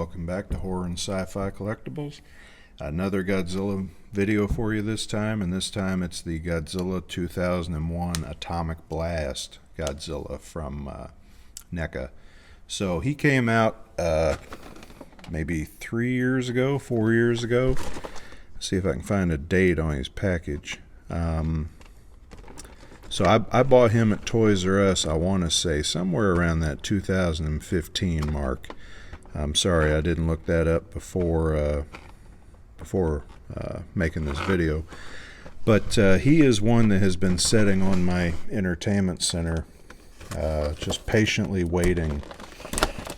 welcome back to Horror and Sci-Fi Collectibles. Another Godzilla video for you this time, and this time it's the Godzilla 2001 Atomic Blast Godzilla from NECA. So he came out maybe 3 years ago, 4 years ago. Let's see if I can find a date on his package. So I bought him at Toys R Us, I want to say, somewhere around that 2015 mark. I'm sorry I didn't look that up before making this video. But he is one that has been sitting on my entertainment center, just patiently waiting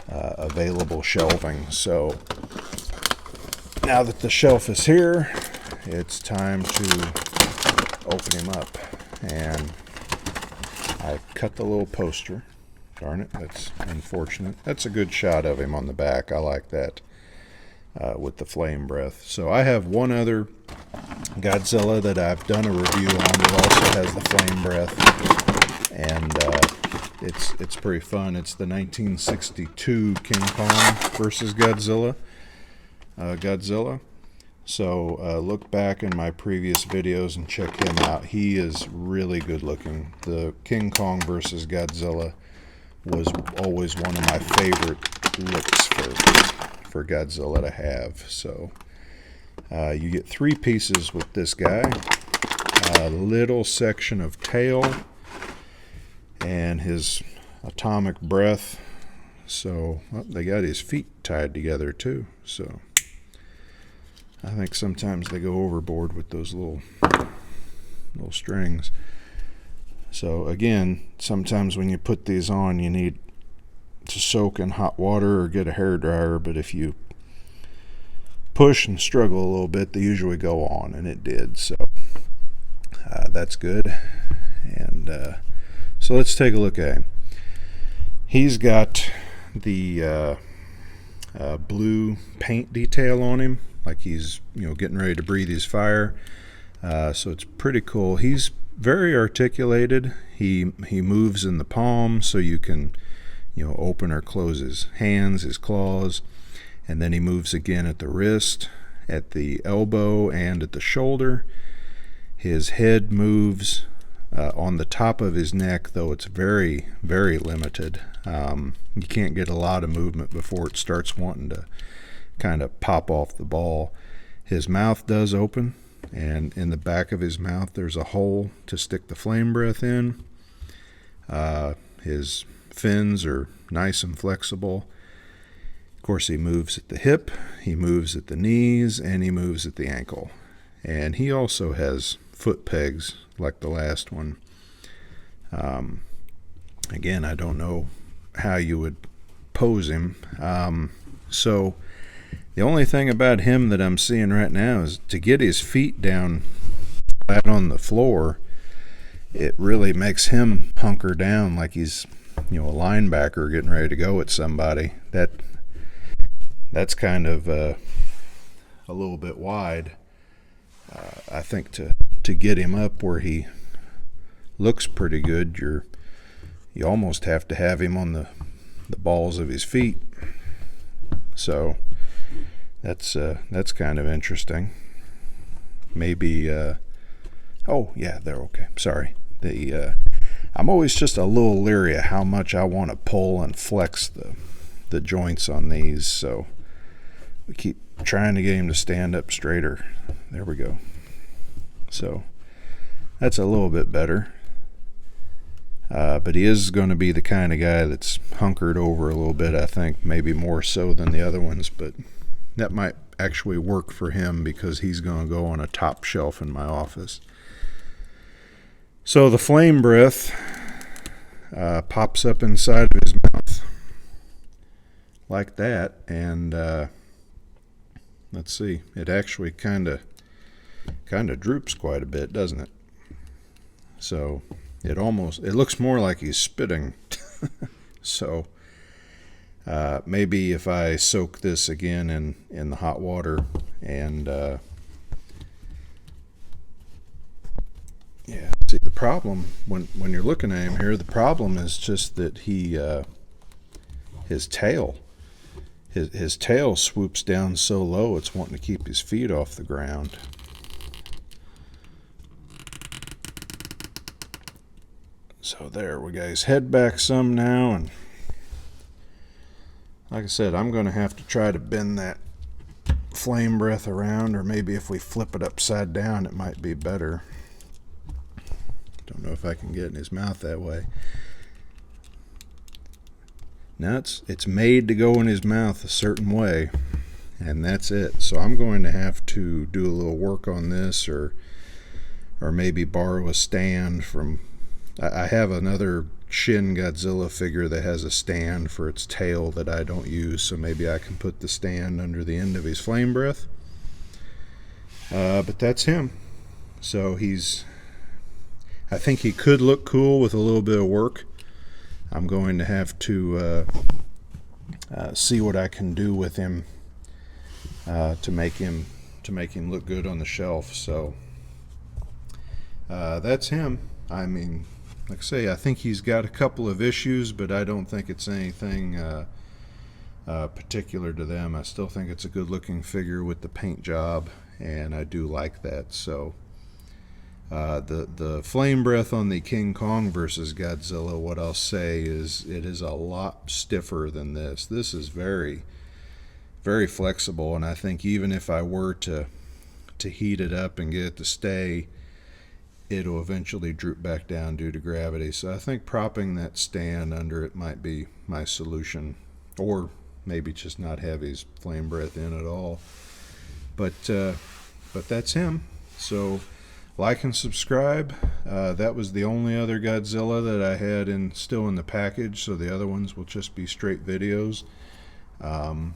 available shelving. So now that the shelf is here, it's time to open him up. And I cut the little poster. Darn it, that's unfortunate. That's a good shot of him on the back. I like that with the flame breath. So I have one other Godzilla that I've done a review on that also has the flame breath. And it's pretty fun. It's the 1962 King Kong versus Godzilla. So look back in my previous videos and check him out. He is really good looking. The King Kong versus Godzilla was always one of my favorite looks for Godzilla to have. So you get 3 pieces with this guy. A little section of tail and his atomic breath. So they got his feet tied together too. So I think sometimes they go overboard with those little strings. So again, sometimes when you put these on, you need to soak in hot water or get a hair dryer. But if you push and struggle a little bit, they usually go on, and it did. So that's good. And so let's take a look at him. He's got the blue paint detail on him, like he's getting ready to breathe his fire. So it's pretty cool. He's very articulated. He moves in the palm, so you can open or close his hands, his claws, and then he moves again at the wrist, at the elbow, and at the shoulder. His head moves on the top of his neck, though it's very, very limited. You can't get a lot of movement before it starts wanting to kind of pop off the ball. His mouth does open, and in the back of his mouth there's a hole to stick the flame breath in. His fins are nice and flexible. Of course, he moves at the hip, he moves at the knees, and he moves at the ankle. And he also has foot pegs like the last one. Again, I don't know how you would pose him. So the only thing about him that I'm seeing right now is to get his feet down flat on the floor. It really makes him hunker down like he's a linebacker getting ready to go at somebody. That's kind of a little bit wide. I think to get him up where he looks pretty good, you almost have to have him on the balls of his feet. So that's kind of interesting. Maybe oh yeah, they're okay. Sorry. I'm always just a little leery of how much I want to pull and flex the joints on these, so we keep trying to get him to stand up straighter. There we go. So that's a little bit better. But he is going to be the kind of guy that's hunkered over a little bit, I think, maybe more so than the other ones, but that might actually work for him because he's going to go on a top shelf in my office. So the flame breath pops up inside of his mouth like that, and let's see, it actually kind of droops quite a bit, doesn't it? So it looks more like he's spitting. So maybe if I soak this again in the hot water and yeah, see, the problem when you're looking at him here, the problem is just that his tail his tail swoops down so low it's wanting to keep his feet off the ground. So there, we got his head back some now, and like I said, I'm going to have to try to bend that flame breath around, or maybe if we flip it upside down it might be better. Don't know if I can get it in his mouth that way. Now it's made to go in his mouth a certain way, and that's it. So I'm going to have to do a little work on this, or maybe borrow a stand from. I have another Shin Godzilla figure that has a stand for its tail that I don't use, so maybe I can put the stand under the end of his flame breath. But that's him. So I think he could look cool with a little bit of work. I'm going to have to see what I can do with him to make him look good on the shelf. So that's him. I mean, like I say, I think he's got a couple of issues, but I don't think it's anything particular to them. I still think it's a good-looking figure with the paint job, and I do like that. So the flame breath on the King Kong versus Godzilla, what I'll say is it is a lot stiffer than this. This is very, very flexible, and I think even if I were to heat it up and get it to stay, it'll eventually droop back down due to gravity. So I think propping that stand under it might be my solution, or maybe just not have his flame breath in at all. But that's him. So like and subscribe. That was the only other Godzilla that I had still in the package, so the other ones will just be straight videos. And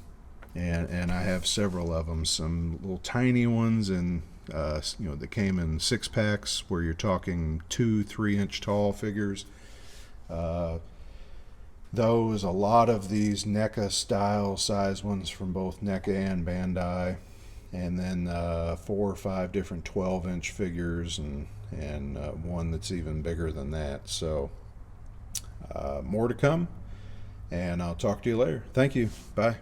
I have several of them, some little tiny ones, and they came in 6-packs where you're talking 2-3 inch tall figures. Those, a lot of these NECA style size ones from both NECA and Bandai, and then 4 or 5 different 12-inch figures, and one that's even bigger than that. So more to come, and I'll talk to you later. Thank you. Bye.